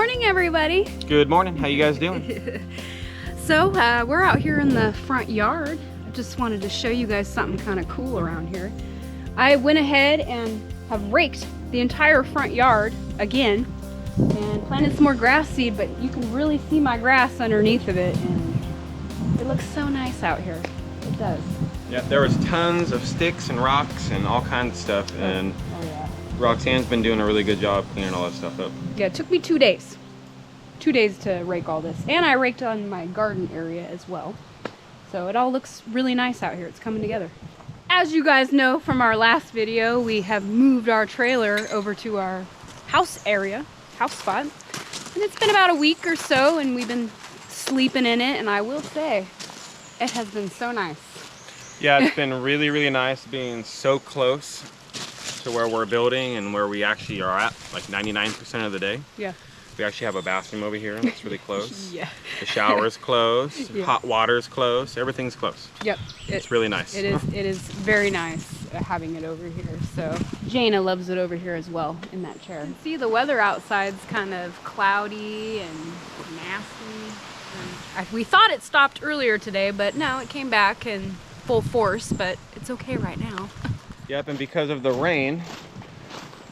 morning, everybody. Good morning. How you guys doing? So we're out here in the front yard. I just wanted to show you guys something kind of cool around here. I went ahead and have raked the entire front yard again and planted some more grass seed, but you can really see my grass underneath of it, and it looks so nice out here. It does. Yeah, there was tons of sticks and rocks and all kinds of stuff, and Roxanne's been doing a really good job cleaning all that stuff up. Yeah, it took me 2 days. 2 days to rake all this. And I raked on my garden area as well. So it all looks really nice out here. It's coming together. As you guys know from our last video, we have moved our trailer over to our house area, house spot. And it's been about a week or so, and we've been sleeping in it. And I will say, it has been so nice. Yeah, it's been really, really nice being so close to where we're building and where we actually are at, like 99% of the day. Yeah. We actually have a bathroom over here that's really close. Yeah. The shower's close, Yeah. hot water's close, everything's close. Yep. It's really nice. It is very nice having it over here. So Jana loves it over here as well in that chair. You can see the weather outside's kind of cloudy and nasty. And we thought it stopped earlier today, but no, it came back in full force, but it's okay right now. Yep, and because of the rain,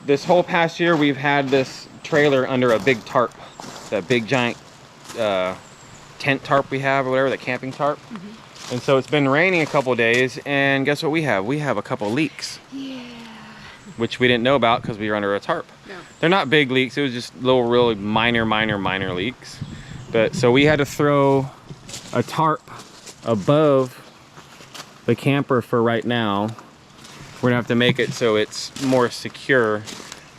this whole past year we've had this trailer under a big tarp, that big giant tent tarp we have or whatever, the camping tarp. And so it's been raining a couple days, and guess what we have? We have a couple leaks. Yeah. Which we didn't know about because we were under a tarp. No. They're not big leaks, it was just little really minor leaks. But so we had to throw a tarp above the camper for right now. We're gonna have to make it so it's more secure,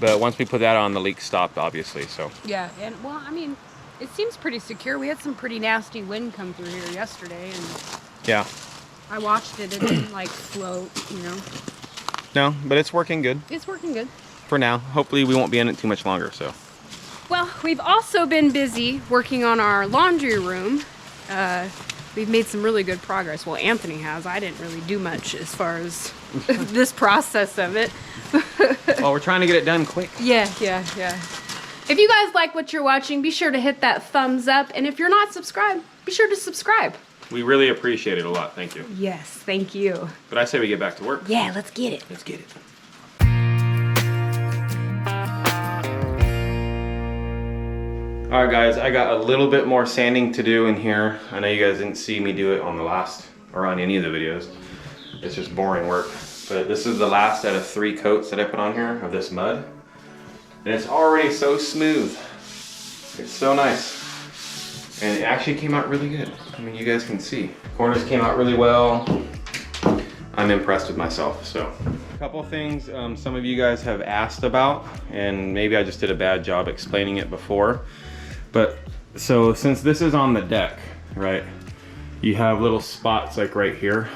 but once we put that on, the leak stopped, obviously. So Yeah, and well, I mean, it seems pretty secure. We had some pretty nasty wind come through here yesterday, and yeah, I watched it. It didn't like float, you know. no, but it's working good It's working good. for now. Hopefully we won't be in it too much longer. So Well, we've also been busy working on our laundry room. We've made some really good progress. Well, Anthony has. I didn't really do much as far as this process of it. well, we're trying to get it done quick. Yeah. If you guys like what you're watching, be sure to hit that thumbs up. And if you're not subscribed, be sure to subscribe. We really appreciate it a lot. Thank you. Yes, thank you. But I say we get back to work. Yeah, let's get it. Let's get it. All right, guys, I got a little bit more sanding to do in here. I know you guys didn't see me do it on the last, or on any of the videos. It's just boring work. But this is the last out of 3 coats that I put on here of this mud. And it's already so smooth. It's so nice. And it actually came out really good. I mean, you guys can see. Corners came out really well. I'm impressed with myself, so. A couple things some of you guys have asked about, and maybe I just did a bad job explaining it before. But, so since this is on the deck, right, you have little spots like right here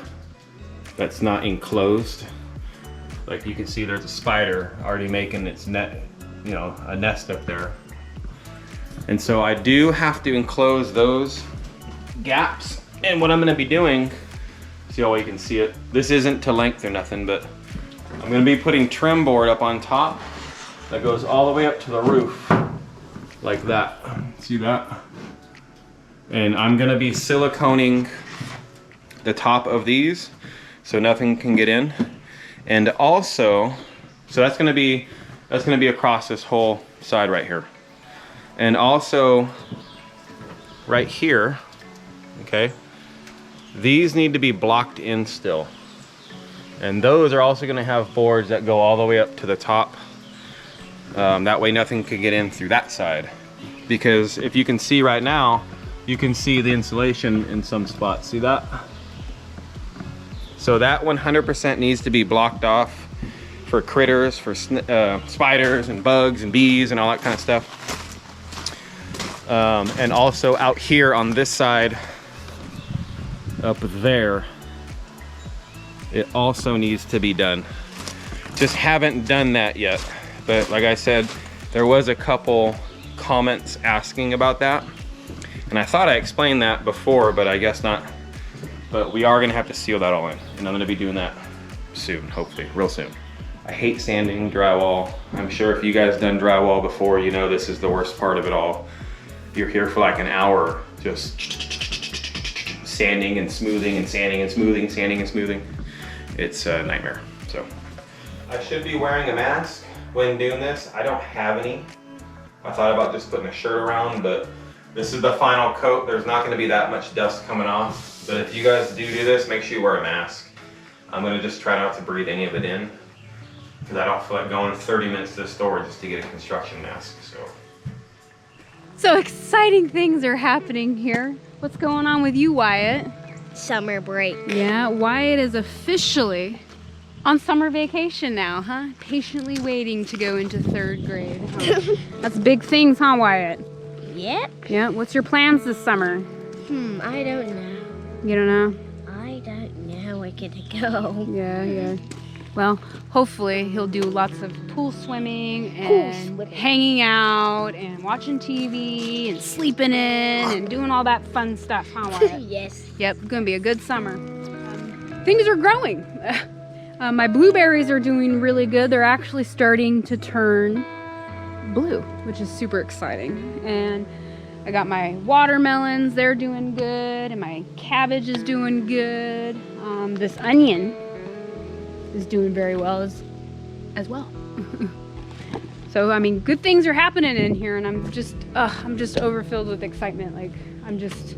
that's not enclosed. Like you can see there's a spider already making its net, you know, a nest up there. And so I do have to enclose those gaps. And what I'm gonna be doing, see how you can see it, this isn't to length or nothing, but I'm gonna be putting trim board up on top that goes all the way up to the roof, like that. See that? And I'm gonna be siliconing the top of these so nothing can get in. And also, so that's gonna be across this whole side right here. And also right here, okay, these need to be blocked in still. And those are also gonna have boards that go all the way up to the top. That way nothing can get in through that side. Because if you can see right now, you can see the insulation in some spots. See that? So that 100% needs to be blocked off for critters, for spiders and bugs and bees and all that kind of stuff. And also out here on this side, up there, it also needs to be done. Just haven't done that yet. But like I said, there was a couple comments asking about that. And I thought I explained that before, but I guess not. But we are gonna have to seal that all in. And I'm gonna be doing that soon, hopefully, real soon. I hate sanding drywall. I'm sure if you guys done drywall before, you know this is the worst part of it all. You're here for like an hour just sanding and smoothing and sanding and smoothing, sanding and smoothing. It's a nightmare. So I should be wearing a mask when doing this. I don't have any. I thought about just putting a shirt around, but this is the final coat. There's not gonna be that much dust coming off. But if you guys do this, make sure you wear a mask. I'm gonna just try not to breathe any of it in, because I don't feel like going 30 minutes to the store just to get a construction mask, So exciting things are happening here. What's going on with you, Wyatt? Summer break. Yeah, Wyatt is officially on summer vacation now, huh? Patiently waiting to go into 3rd grade. Huh? That's big things, huh, Wyatt? Yep. Yeah, what's your plans this summer? I don't know. You don't know? I don't know where to go. Yeah. Well, hopefully he'll do lots of pool swimming and hanging out and watching TV and sleeping in and doing all that fun stuff, huh, Wyatt? Yes. Yep, gonna be a good summer. Things are growing. My blueberries are doing really good. They're actually starting to turn blue, which is super exciting. And I got my watermelons, they're doing good, and my cabbage is doing good. This onion is doing very well as well. So I mean, good things are happening in here, and I'm just overfilled with excitement. Like, I'm just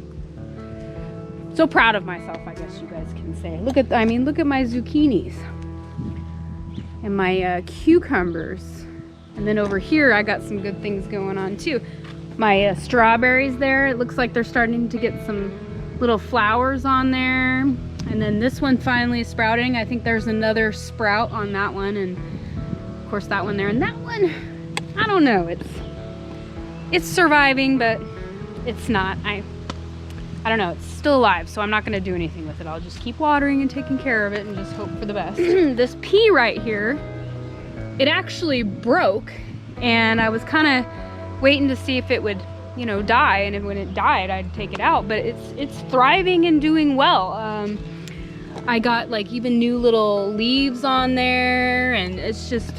so proud of myself, I guess you guys can say. Look at my zucchinis and my cucumbers, and then over here I got some good things going on too. My strawberries there, it looks like they're starting to get some little flowers on there. And then this one finally is sprouting. I think there's another sprout on that one, and of course that one there. And that one, I don't know, it's surviving, but it's not. I don't know, it's still alive, so I'm not gonna do anything with it. I'll just keep watering and taking care of it and just hope for the best. This pea right here, it actually broke, and I was kind of waiting to see if it would, you know, die, and when it died, I'd take it out, but it's thriving and doing well. I got like even new little leaves on there, and it's just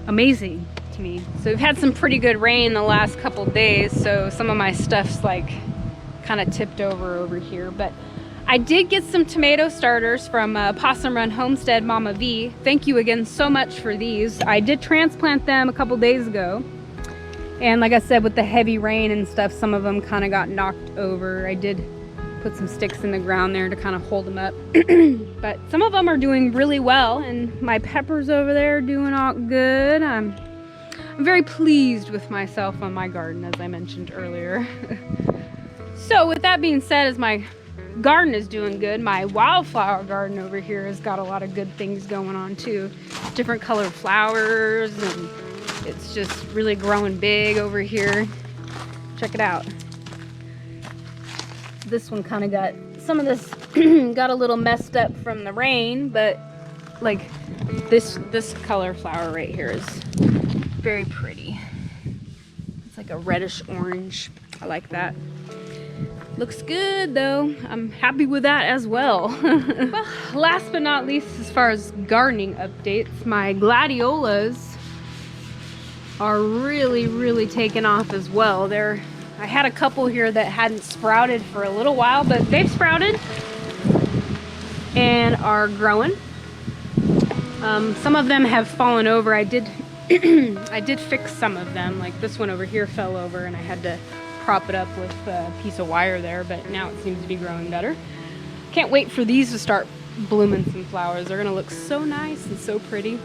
amazing to me. So we've had some pretty good rain the last couple days, so some of my stuff's like kind of tipped over here, but I did get some tomato starters from Possum Run Homestead Mama V. Thank you again so much for these. I did transplant them a couple days ago, and like I said, with the heavy rain and stuff, some of them kind of got knocked over. I did put some sticks in the ground there to kind of hold them up. But some of them are doing really well, and my peppers over there are doing all good. I'm very pleased with myself on my garden, as I mentioned earlier. So with that being said, as my garden is doing good, my wildflower garden over here has got a lot of good things going on too. Different colored flowers, and it's just really growing big over here. Check it out. This one kind of got, some of this got a little messed up from the rain, but like this color flower right here is very pretty. It's like a reddish orange. I like that. Looks good though. I'm happy with that as well. Well, last but not least, as far as gardening updates, my gladiolas are really taking off as well. I had a couple here that hadn't sprouted for a little while, but they've sprouted and are growing. Some of them have fallen over. I did fix some of them. Like this one over here fell over, and I had to prop it up with a piece of wire there, but now it seems to be growing better. Can't wait for these to start blooming some flowers. They're gonna look so nice and so pretty.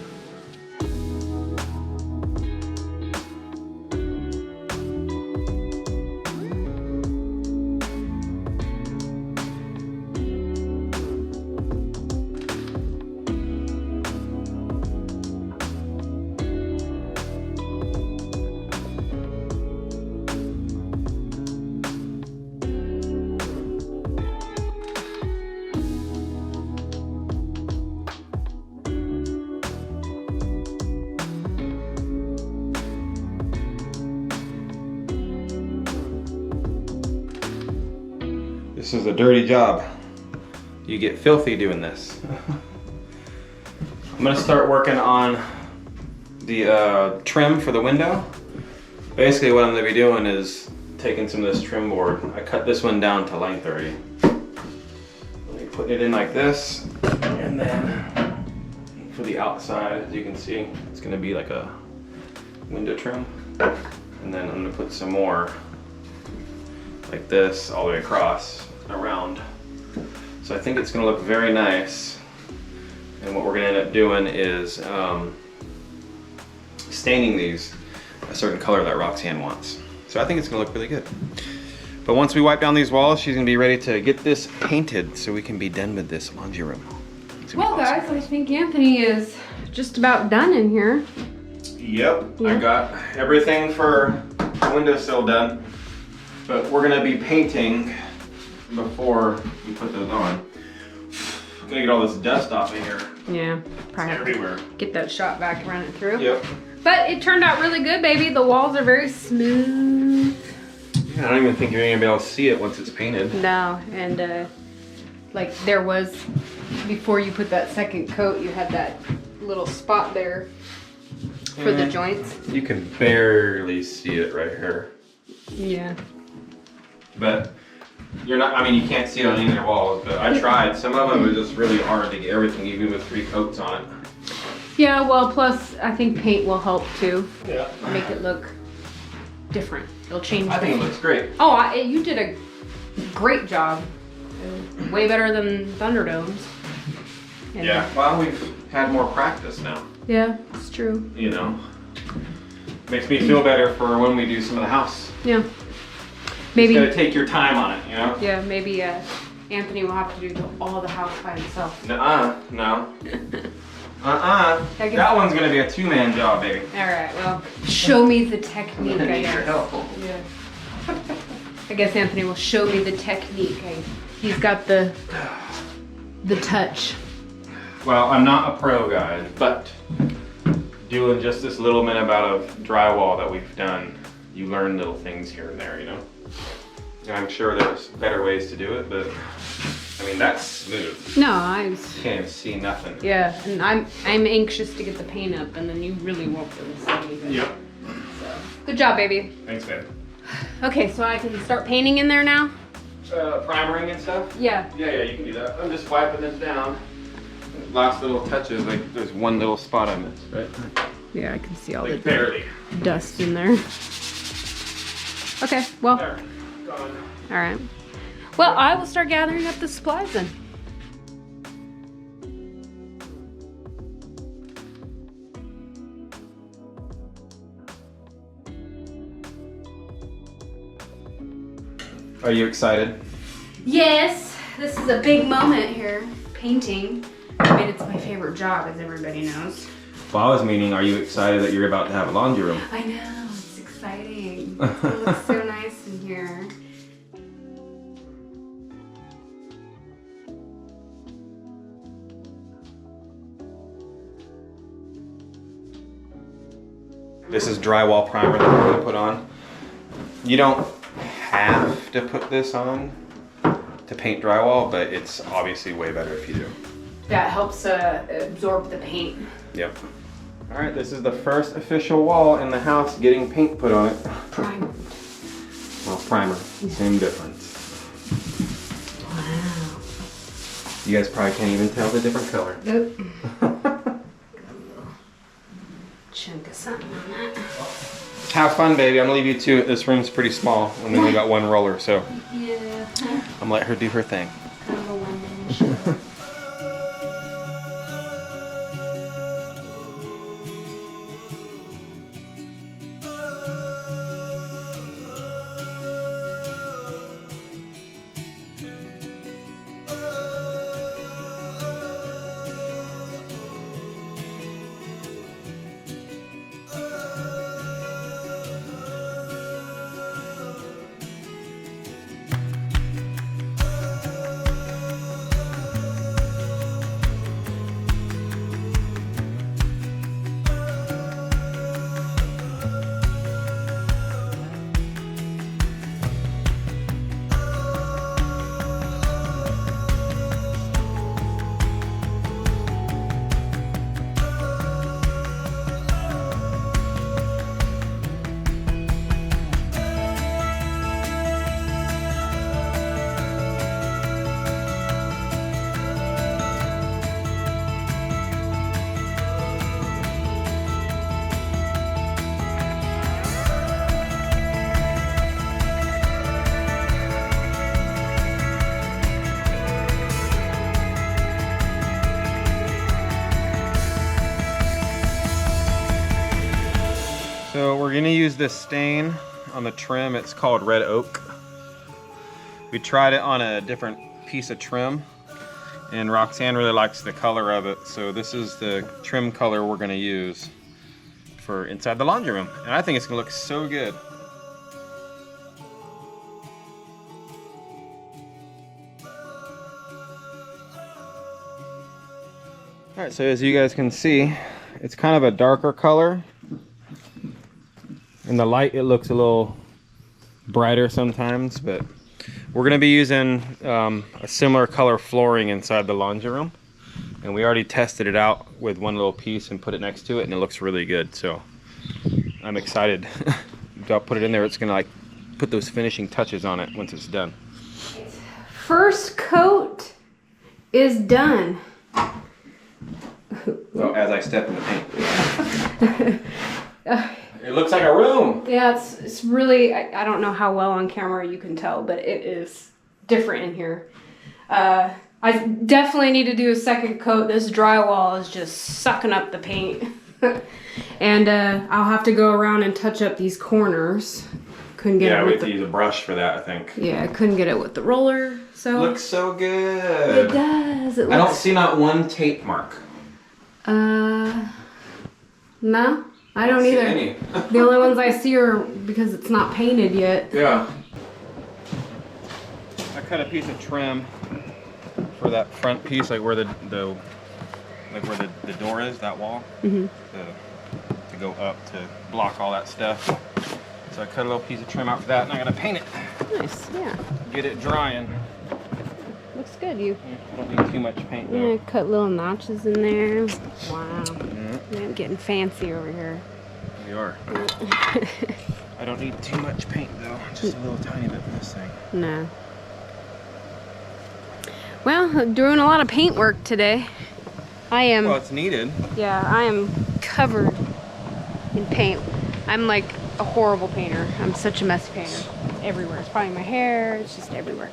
This is a dirty job. You get filthy doing this. I'm gonna start working on the trim for the window. Basically what I'm gonna be doing is taking some of this trim board. I cut this one down to length already. Let me put it in like this, and then for the outside, as you can see, it's gonna be like a window trim. And then I'm gonna put some more like this all the way across, around. So I think it's gonna look very nice. And what we're gonna end up doing is staining these a certain color that Roxane wants. So I think it's gonna look really good. But once we wipe down these walls, she's gonna be ready to get this painted so we can be done with this laundry room. Well guys, I think Anthony is just about done in here. Yep, I got everything for the windowsill done. But we're gonna be painting before we put those on. I'm gonna get all this dust off of here. Yeah, probably everywhere. Get that shot back, run it through. Yep. But it turned out really good, baby. The walls are very smooth. Yeah, I don't even think you're gonna be able to see it once it's painted. No, and like there was, before you put that second coat, you had that little spot there for the joints. You can barely see it right here. Yeah. But you're not, I mean, you can't see it on any of their walls, but I tried. Some of them are just really hard to get everything, even with 3 coats on it. Yeah, well, plus I think paint will help too. Yeah. Make it look different. It'll change. I think it looks great. Oh, you did a great job. Way better than Thunderdome's. And Yeah, well, we've had more practice now. Yeah, it's true. You know, makes me feel better for when we do some of the house. Yeah. Maybe. You gotta take your time on it, you know? Yeah, maybe Anthony will have to do all the house by himself. Nuh-uh, no. That one's gonna be a 2-man job, baby. All right, well, show me the technique, I Need your guess. help. Yeah. I guess Anthony will show me the technique. He's got the touch. Well, I'm not a pro, guys, but doing just this little amount of drywall that we've done, you learn little things here and there, you know? And I'm sure there's better ways to do it, but I mean, that's smooth. No, You can't even see nothing. yeah, and I'm anxious to get the paint up, and then you really won't be able to see anything. Yep. So, good job, baby. Thanks, babe. Okay, so I can start painting in there now? Primering and stuff? Yeah. Yeah, you can do that. I'm just wiping this down. Last little touches, like there's one little spot I missed, right? Yeah, I can see all Like the barely. dust in there. Okay, well, There. Gone. all right. Well, I will start gathering up the supplies then. Are you excited? Yes, this is a big moment here. Painting. I mean, it's my favorite job, as everybody knows. Well, I was meaning, are you excited that you're about to have a laundry room? I know, it's exciting. It looks so nice in here. This is drywall primer that we're gonna put on. You don't have to put this on to paint drywall, but it's obviously way better if you do. That helps absorb the paint. Yep. All right, this is the first official wall in the house getting paint put on it. Primer. Well, primer, same difference. Wow. You guys probably can't even tell the different color. Nope. Chunk of something on that. Have fun, baby. I'm gonna leave you to it. This room's pretty small, and we only got one roller, so Yeah. I'm gonna let her do her thing. Kind of a one-man show. So we're gonna use this stain on the trim. It's called red oak. We tried it on a different piece of trim, and Roxanne really likes the color of it. So this is the trim color we're gonna use for inside the laundry room. And I think it's gonna look so good. All right, so as you guys can see, it's kind of a darker color. In the light, it looks a little brighter sometimes, but we're gonna be using a similar color flooring inside the laundry room. And we already tested it out with one little piece and put it next to it, and it looks really good. So I'm excited. I'll put it in there. It's gonna like put those finishing touches on it once it's done. First coat is done. So as I step in the paint. It looks like a room. Yeah, it's really, I don't know how well on camera you can tell, but it is different in here. I definitely need to do a second coat. This drywall is just sucking up the paint. And I'll have to go around and touch up these corners. Couldn't get it we with have to use a brush for that, I think. Yeah, I couldn't get it with the roller, so. Looks so good. It does. It looks... I don't see not one tape mark. No, I don't either. Any. The only ones I see are because it's not painted yet. Yeah. I cut a piece of trim for that front piece, like where the door is, that wall, to go up to block all that stuff. So I cut a little piece of trim out for that, and I gotta paint it. Nice, yeah. Get it drying. Looks good. You Don't need too much paint though. cut little notches in there. Wow. I'm getting fancy over here. We are. I don't need too much paint though, just a little tiny bit for this thing. No. Well, I'm doing a lot of paint work today. I am. Well, it's needed. Yeah, I am covered in paint. I'm like a horrible painter. I'm such a messy painter. It's everywhere. It's probably my hair. It's just everywhere.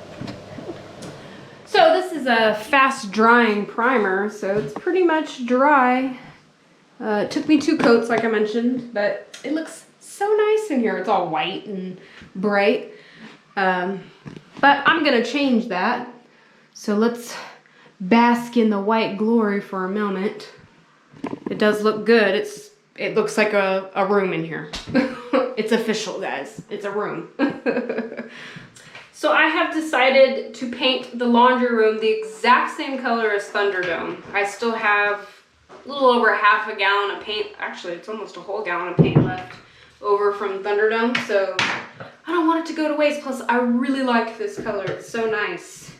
So this is a fast drying primer, so it's pretty much dry. It took me 2 coats, like I mentioned, but it looks so nice in here. It's all white and bright. But I'm gonna change that. So let's bask in the white glory for a moment. It does look good. It looks like a room in here. It's official, guys. It's a room. So I have decided to paint the laundry room the exact same color as Thunderdome. I still have a little over half a gallon of paint. Actually, it's almost a whole gallon of paint left over from Thunderdome. So I don't want it to go to waste. Plus, I really like this color. It's so nice.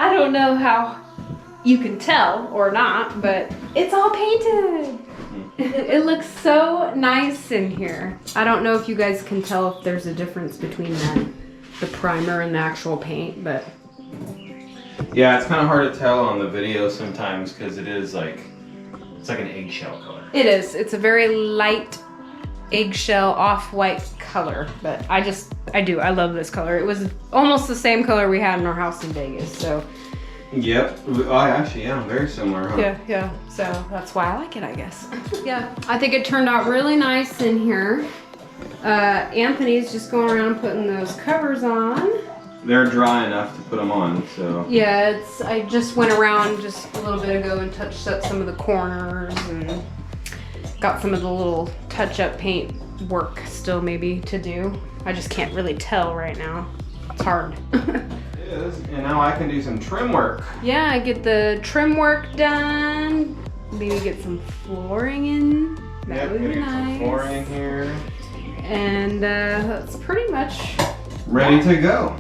I don't know how you can tell or not, but it's all painted. It looks so nice in here. I don't know if you guys can tell if there's a difference between that primer and the actual paint, but Yeah, it's kind of hard to tell on the video sometimes because it is like, it's like an eggshell color. it is. It's a very light eggshell off-white color, but I love this color. It was almost the same color we had in our house in Vegas, so. Yep. Oh, actually, yeah, very similar, huh? Yeah. So that's why I like it, I guess. Yeah, I think it turned out really nice in here. Anthony's just going around putting those covers on. They're dry enough to put them on, so. Yeah, I just went around just a little bit ago and touched up some of the corners and got some of the little touch-up paint work still maybe to do. I just can't really tell right now. It's hard. It is, and now I can do some trim work. Yeah, I get the trim work done. Maybe get some flooring in. That would be get nice. some flooring in here. And that's pretty much ready to go.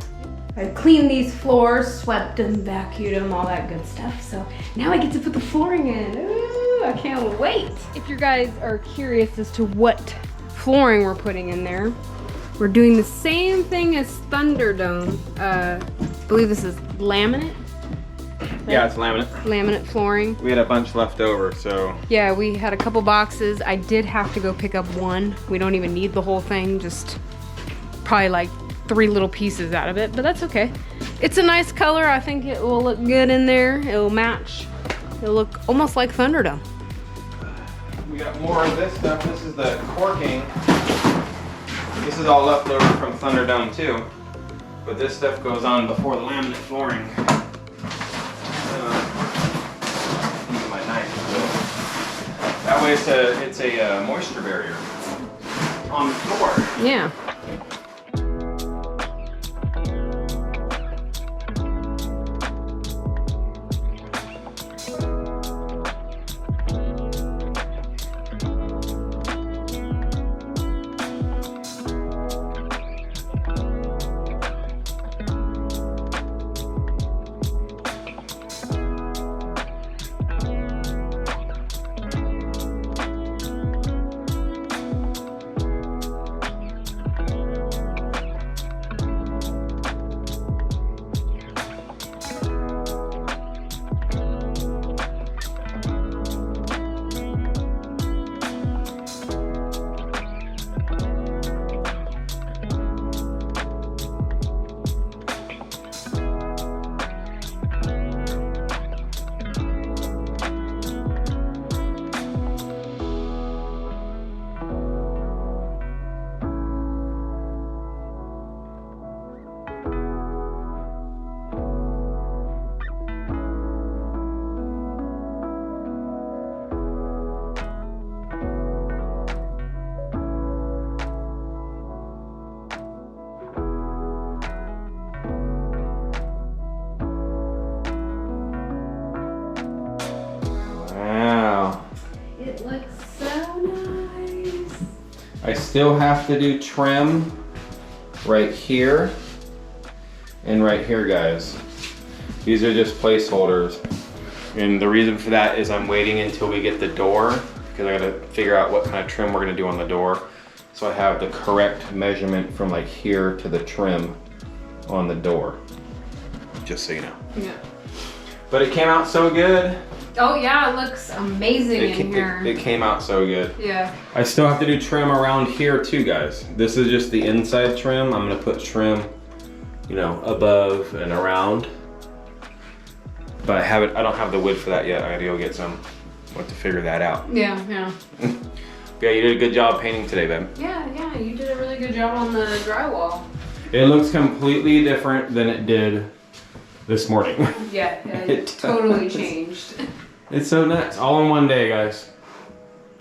I cleaned these floors, swept them, vacuumed them, all that good stuff. So now I get to put the flooring in. Ooh, I can't wait. If you guys are curious as to what flooring we're putting in there, we're doing the same thing as Thunderdome. I believe this is laminate. Right? Yeah, it's laminate. Laminate flooring. We had a bunch left over, so. Yeah, we had a couple boxes. I did have to go pick up one. We don't even need the whole thing, just probably like 3 little pieces out of it, but that's okay. It's a nice color. I think it will look good in there. It'll match. It'll look almost like Thunderdome. We got more of this stuff. This is the corking. This is all left over from Thunderdome too. But this stuff goes on before the laminate flooring. Using my knife. So that way it's a moisture barrier on the floor. Yeah. I still have to do trim right here and right here, guys. These are just placeholders. And the reason for that is I'm waiting until we get the door because I gotta figure out what kind of trim we're gonna do on the door. So I have the correct measurement from like here to the trim on the door. Just so you know. Yeah. But it came out so good. Oh yeah, it looks amazing in here. It came out so good. Yeah. I still have to do trim around here too, guys. This is just the inside trim. I'm gonna put trim, you know, above and around. But I don't have the wood for that yet. I gotta go get some. We'll have to figure that out. Yeah, yeah. Yeah, you did a good job painting today, babe. Yeah, you did a really good job on the drywall. It looks completely different than it did this morning. Yeah, it totally changed. It's so nuts, all in one day, guys.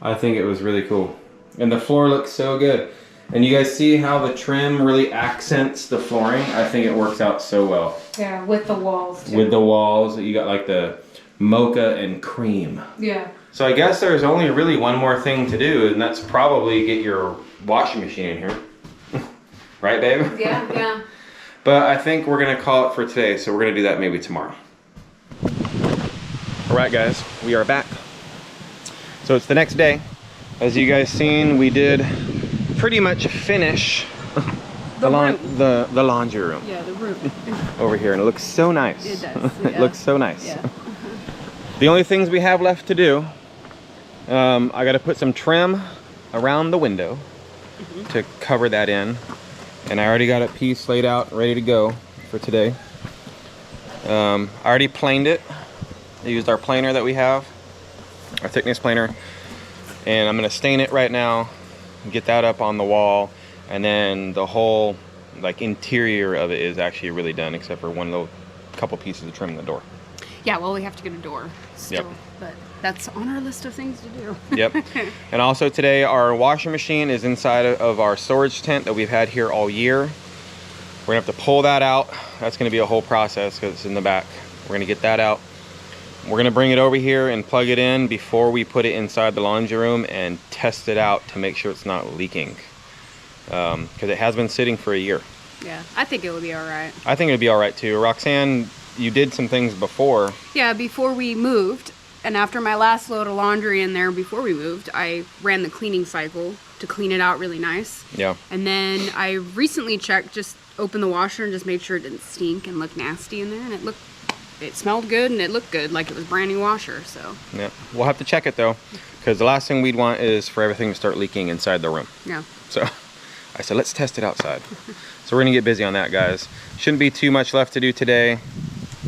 I think it was really cool. And the floor looks so good. And you guys see how the trim really accents the flooring? I think it works out so well. Yeah, with the walls too. With the walls, you got like the mocha and cream. Yeah. So I guess there's only really one more thing to do, and that's probably get your washing machine in here. Right, babe? Yeah, yeah. But I think we're gonna call it for today, so we're gonna do that maybe tomorrow. All right, guys, we are back. So it's the next day. As you guys seen, we did pretty much finish room. the laundry room. Yeah, the room. Over here, and it looks so nice. It does. It Yeah. looks so nice. Yeah. The only things we have left to do, I got to put some trim around the window to cover that in, and I already got a piece laid out, ready to go for today. I already planed it. I used our planer that we have, our thickness planer, and I'm gonna stain it right now, get that up on the wall, and then the whole like interior of it is actually really done, except for one little couple pieces of trim in the door. Yeah, well, we have to get a door still, Yep. but that's on our list of things to do. Yep. And also today, our washing machine is inside of our storage tent that we've had here all year. We're gonna have to pull that out. That's gonna be a whole process because it's in the back. We're gonna get that out. We're gonna bring it over here and plug it in before we put it inside the laundry room and test it out to make sure it's not leaking. Because it has been sitting for a year. Yeah, I think it will be all right. I think it'll be all right too. Roxanne, you did some things before. Yeah, before we moved, and after my last load of laundry in there before we moved, I ran the cleaning cycle to clean it out really nice. Yeah. And then I recently checked, just opened the washer and just made sure it didn't stink and look nasty in there, and it smelled good and it looked good, like it was brand new washer. So Yeah. We'll have to check it though, because the last thing we'd want is for everything to start leaking inside the room. yeah. So I said, let's test it outside. So we're gonna get busy on that, guys. Shouldn't be too much left to do today.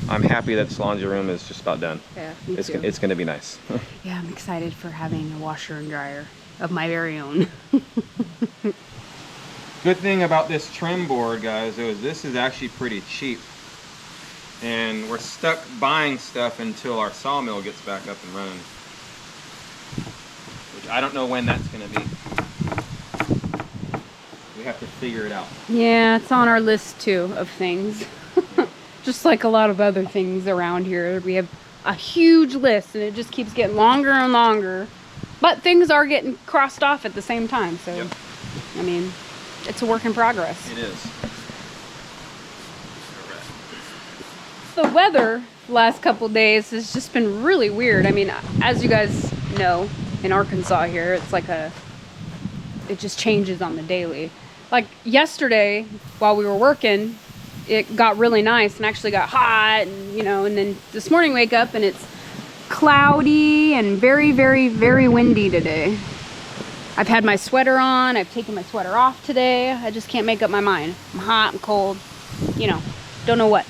I'm happy that this laundry room is just about done. Yeah, me too. It's gonna be nice. Yeah, I'm excited for having a washer and dryer of my very own. Good thing about this trim board, guys, is this is actually pretty cheap. And we're stuck buying stuff until our sawmill gets back up and running. Which I don't know when that's gonna be. We have to figure it out. Yeah, it's on our list too of things. Just like a lot of other things around here. We have a huge list and it just keeps getting longer and longer. But things are getting crossed off at the same time. So, Yep. I mean, it's a work in progress. It is. The weather the last couple days has just been really weird. I mean, as you guys know, in Arkansas here, it's like it just changes on the daily. Like yesterday, while we were working, it got really nice and actually got hot, and and then this morning wake up and it's cloudy and very, very, very windy today. I've had my sweater on, I've taken my sweater off today. I just can't make up my mind. I'm hot, I'm cold, don't know what.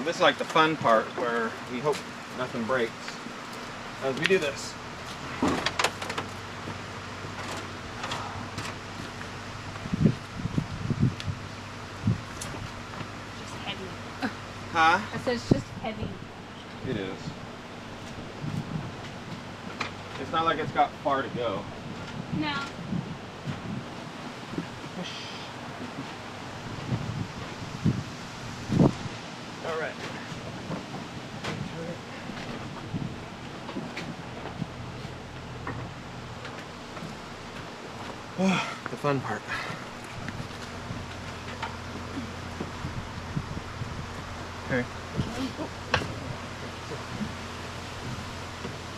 This is like the fun part where we hope nothing breaks as we do this. Just heavy. Huh? I said it's just heavy. It is. It's not like it's got far to go. No. All right. The fun part. Okay.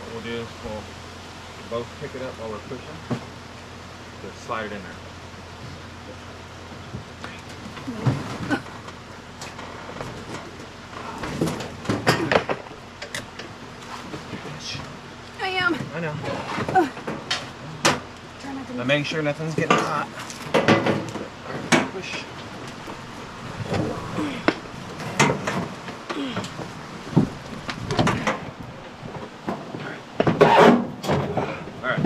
What we'll do is we'll both pick it up while we're pushing. Just slide it in there. I am. I know. Now make sure nothing's getting hot. Push. All right.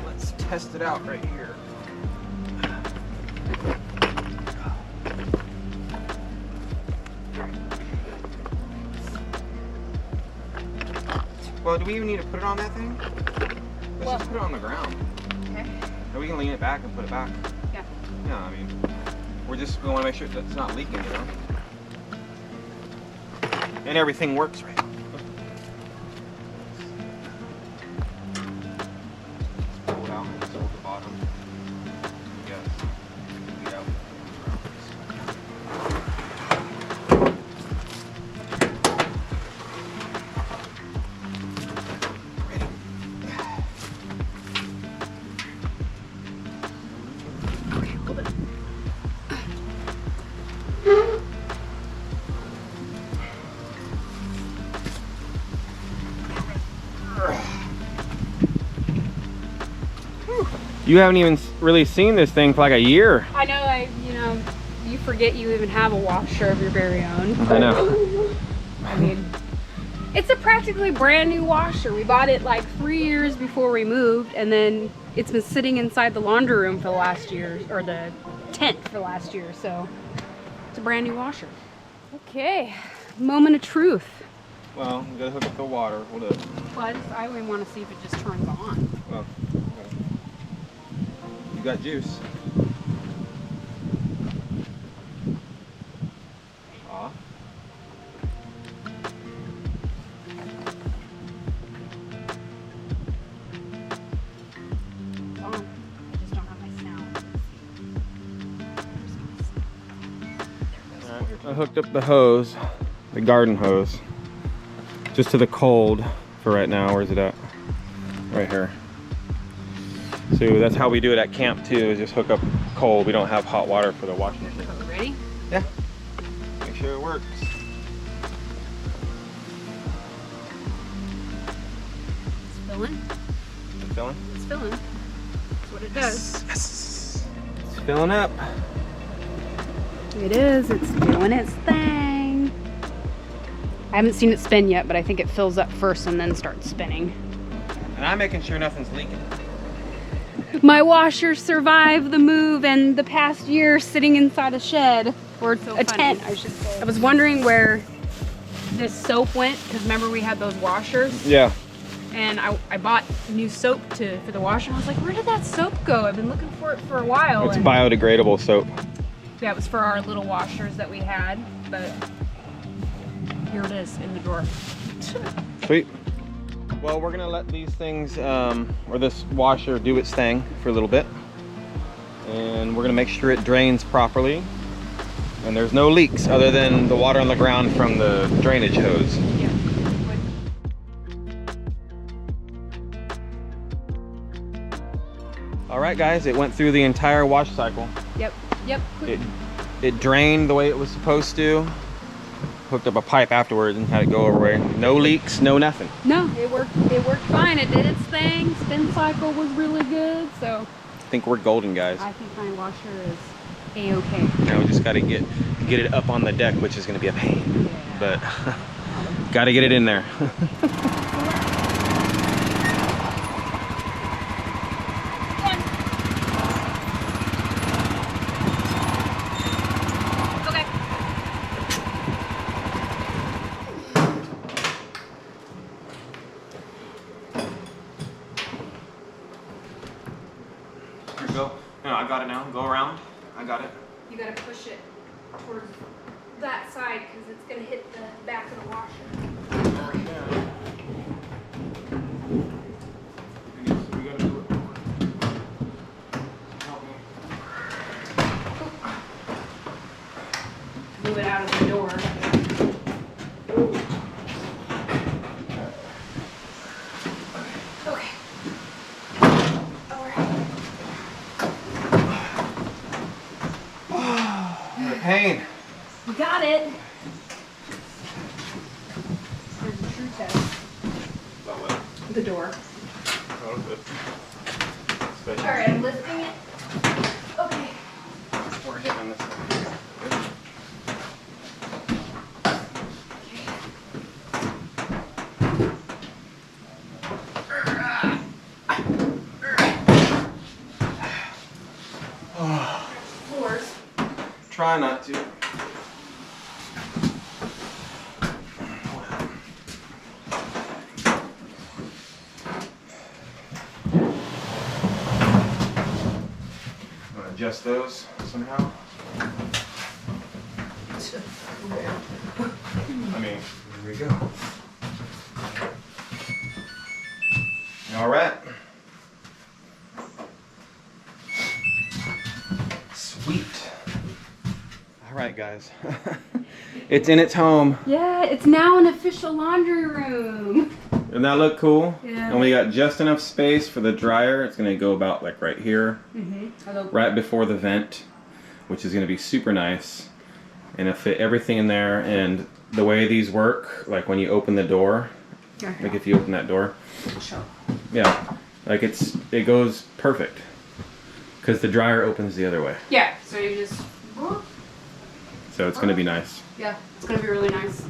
Let's test it out right here. Well, do we even need to put it on that thing? Let's just put it on the ground. Okay. Then we can lean it back and put it back. Yeah. Yeah, I mean, we want to make sure that it's not leaking, you know? And everything works right. Pull it out and just hold the bottom. Yes. Lead out. You haven't even really seen this thing for like a year. I know, you forget you even have a washer of your very own. I know. I mean, it's a practically brand new washer. We bought it like 3 years before we moved, and then it's been sitting inside the laundry room for the last year, or the tent for the last year, so it's a brand new washer. Okay, moment of truth. Well, we gotta hook up the water. Hold up. Well, I really want to see if it just turns on. Well, you got juice. Aw. It's on. I just don't have my sound. I hooked up the hose, the garden hose, just to the cold for right now. Where's it at? Right here. So that's how we do it at camp too, is just hook up cold. We don't have hot water for the washing machine. Are we ready? Yeah. Make sure it works. It's filling. It's filling? It's filling. That's what it does. Yes. It's filling up. It is. It's doing its thing. I haven't seen it spin yet, but I think it fills up first and then starts spinning. And I'm making sure nothing's leaking. My washer survived the move and the past year sitting inside a shed, or a tent, I should say. I was wondering where this soap went, because remember we had those washers? Yeah. And I bought new soap for the washer. I was like, where did that soap go? I've been looking for it for a while. It's and biodegradable soap. yeah, it was for our little washers that we had, but here it is in the drawer. Sweet. Well, we're gonna let these things, or this washer, do its thing for a little bit. And we're gonna make sure it drains properly. And there's no leaks other than the water on the ground from the drainage hose. Yeah. All right, guys, it went through the entire wash cycle. Yep. It drained the way it was supposed to. Hooked up a pipe afterwards and had it go over. No leaks, no nothing. No, it worked fine. It did its thing. Spin cycle was really good, so I think we're golden, guys. I think my washer is A-okay. Now we just gotta get it up on the deck, which is gonna be a pain. Yeah. But gotta get it in there. Go. No, I got it now. Go around. I got it. You gotta push it towards that side because it's gonna hit the back of the washer. We gotta do it. Help me. Move it out of the door. Okay. Pain. You got it. There's a true test. About what? The door. Oh, good. All right, I'm lifting it. Okay. We're hitting on this side. Floors. Try not to. adjust those somehow. I mean, here we go. All right. Sweet. All right, guys. It's in its home. Yeah, it's now an official laundry room. Doesn't that look cool? Yeah. And we got just enough space for the dryer. It's gonna go about like right here, right before the vent, which is gonna be super nice. And it'll fit everything in there. And the way these work, like when you open the door, like if you open that door, yeah, like it goes perfect because the dryer opens the other way. Yeah, so you just. So it's gonna be nice. Yeah, it's gonna be really nice.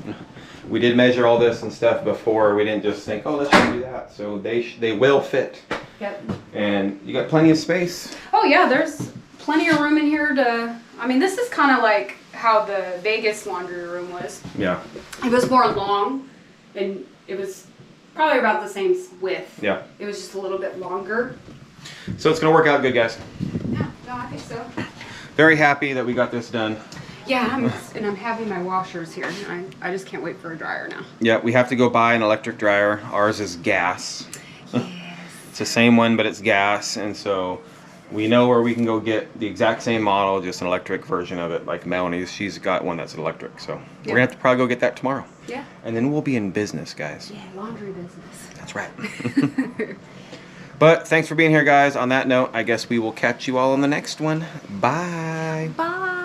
We did measure all this and stuff before. We didn't just think, oh, let's just do that. So they will fit. Yep. And you got plenty of space. Oh yeah, there's plenty of room in here to. I mean, this is kind of like how the Vegas laundry room was. Yeah. It was more long, and it was probably about the same width. Yeah. It was just a little bit longer. So it's gonna work out good, guys. Yeah, no, I think so. Very happy that we got this done. Yeah, I'm having my washers here. I just can't wait for a dryer now. Yeah, we have to go buy an electric dryer. Ours is gas. Yes. It's the same one, but it's gas, and so we know where we can go get the exact same model, just an electric version of it, like Melanie's. She's got one that's electric, so we're gonna have to probably go get that tomorrow. Yeah. And then we'll be in business, guys. Yeah, laundry business. That's right. But thanks for being here, guys. On that note, I guess we will catch you all on the next one. Bye. Bye.